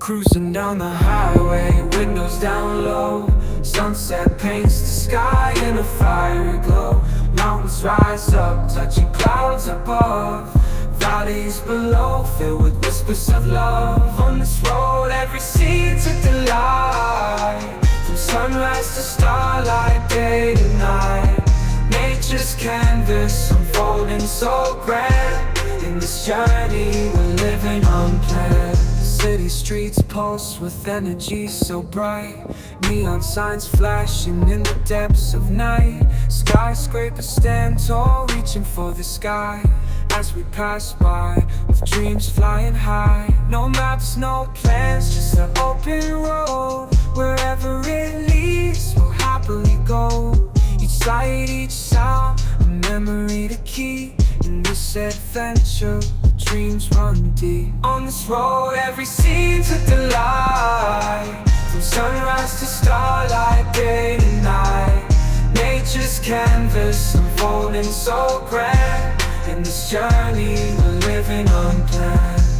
Cruising down the highway, windows down low. Sunset paints the sky in a fiery glow. Mountains rise up, touching clouds above. Valleys below, filled with whispers of love. On this road, every scene's a delight. From sunrise to starlight, day to night. Nature's canvas unfolding so grand. In this journey, we're living unplanned. City streets pulse with energy so bright. Neon signs flashing in the depths of night. Skyscrapers stand tall, reaching for the sky. As we pass by, with dreams flying high. No maps, no plans, just an open road. Wherever it leads, we'll happily go. Each sight, each sound, a memory to keep. In this adventure, dreams run deep. On this road, every scene's a delight. From sunrise to starlight, day to night. Nature's canvas unfolding so grand. In this journey, we're living unplanned.